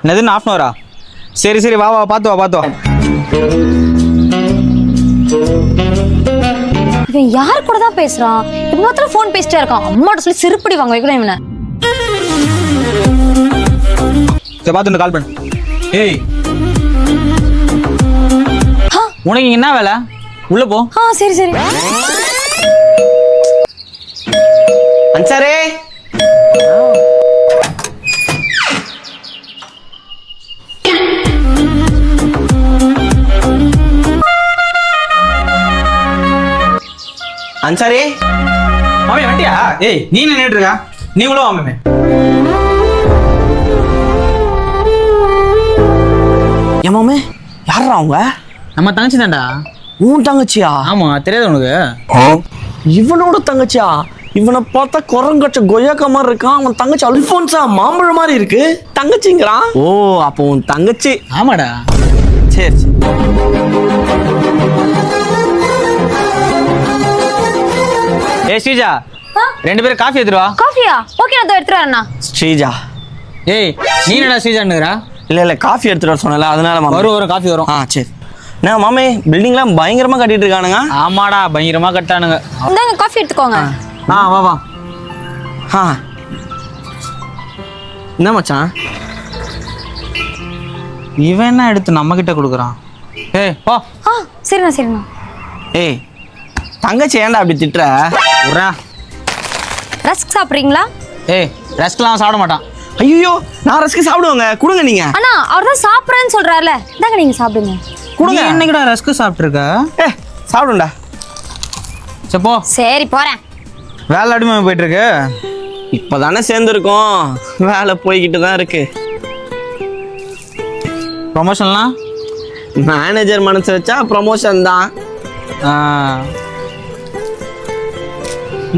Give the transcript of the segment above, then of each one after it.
என்னதுன்னு 1/2 hour சரி சரி வா வா பார்த்து வா பார்த்து வா. இவன் யார் கூட தான் பேசுறான்? இப்ப மாத்திரம் ஃபோன் பேசிட்டே இருக்கான். அம்மாட்ட சொல்லி செருப்படி வாங்க வைக்கணும் இவனை. சரி பார்த்து கால் பண்ணு. ஏய் உனக்கு என்ன வேலை? உள்ள போ. சரி சரி. அன்சாரே அன்சாரே மாமே வண்டியா? ஏய் நீ என்ன நின்னுட்டு இருக்கா? நீ உள்ள வா மாமே. ஏன் மாமே யாரா அவங்க? நம்ம தங்கச்சி தான்டா. உன் தங்கச்சியா? ஆமா தெரியாது உனக்கு? இவனோட தங்கச்சியா? இவனை பார்த்தா குரங்கச்ச கொய்யாக்கா மாதிரி இருக்கான். அவன் தங்கச்சி அல்போன்ஸா மாம்பழம் மாதிரி இருக்கு. தங்கச்சிங்கிறான். ஓ அப்போ உன் தங்கச்சி? ஆமாடா. சரி சரி. ஏய் ஸ்ரீஜா 2 பேரும் காஃபி எடுத்துட்டு வா. காஃபியா? ஓகே நான் எடுத்துட்டு வரேன்னா. ஸ்ரீஜா ஏய் நீ என்னடா ஸ்ரீஜான்னுங்கறா? இல்ல காஃபி எடுத்துட்டு வர சொன்னல அதனால மாமா. வரும் காஃபி வரும். சரி. நான் மாமே பில்டிங்லாம் பயங்கரமா கட்டிட்டு இருக்கானுங்க. ஆமாடா பயங்கரமா கட்டானுங்க. இந்தாங்க காஃபி எடுத்துக்கோங்க. வா வா. என்ன மச்சான் இவன் என்ன எடுத்து நம்ம கிட்ட கொடுக்குறான்? ஏய் போ. சரிண்ணா சரிண்ணா. ஏய் தங்கச்சி ஏன்டா அப்படி திட்டுற? உர்றா. ரஸ்க் சாப்பிட்றீங்களா? ஏய் ரஸ்க்லாம் சாப்பிட மாட்டான். ஐயோ நான் ரஸ்க் சாப்பிடுவேங்க. கொடுங்க நீங்க. அண்ணா அவர் தான் சாப்பிட்றேன்னு சொல்றாருல, இந்தாங்க நீங்க சாப்பிடுங்க. கொடுங்க. என்னைக்குடா ரஸ்க் சாப்பிட்டுருக்க? சாப்பிடுண்டா. சரி போ. சரி போறேன். வேலை அடிமை போயிட்டு இருக்கு. இப்பதானே சேர்ந்துருக்கோம். வேலை போய்கிட்டு தான் இருக்கு. ப்ரொமோஷன்லாம் மேனேஜர் மனசு வச்சா ப்ரொமோஷன் தான்.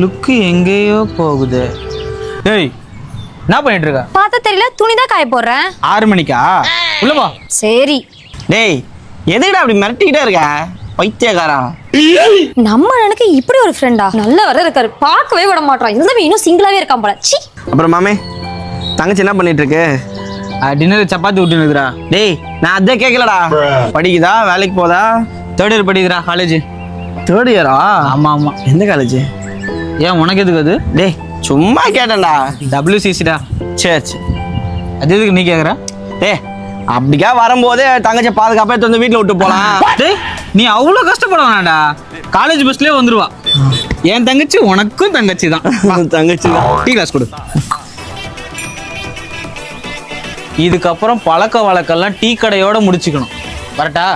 லுக்கு எங்கேயோ போகுது. ஏய் என்ன பண்ணிட்டு இருக்க? பார்த்தா தெரியல, துணி தான் காய போடுறேன். 6 மணிக்கா? உள்ள போ. சரி. டேய் எதுக்குடா அப்படி மிரட்டிக்கிட்டே இருக்க? பைத்தியக்காரா. நம்ம எனக்கு இப்படி ஒரு ஃப்ரெண்டா? நல்ல வர இருக்காரு, பார்க்கவே விட மாட்டான். இருந்தாலும் இன்னும் சிங்கிளாவே இருக்கான் போல. சி. அப்புறம் மாமே தங்கச்சி என்ன பண்ணிட்டு இருக்கு? டின்னர் சப்பாத்தி விட்டு இருக்குறா. டேய் நான் அதே கேட்கலடா. படிக்குதா வேலைக்கு போதா? 3rd இயர் படிக்கிறா காலேஜ். 3rd இயரா? ஆமா ஆமா. எந்த காலேஜ்? ஏன் உனக்கு எதுக்கு அது? டேய் சும்மா கேட்டேன்டா. WCCடா. சரி சரி. அது எதுக்கு நீ கேட்குற? டேய் அப்படிக்கா வரும்போதே தங்கச்சி பாதுகாப்பாக எடுத்து வந்து வீட்டில் விட்டு போகலாம். டேய் நீ அவ்வளோ கஷ்டப்பட வேணாம்டா. காலேஜ் பஸ்லேயே வந்துருவா. என் தங்கச்சி உனக்கும் தங்கச்சி தான். தங்கச்சி தான். டீ கிளாஸ் கொடு. இதுக்கப்புறம் பழக்க வழக்கெல்லாம் டீ கடையோட முடிச்சுக்கணும். வரட்டா?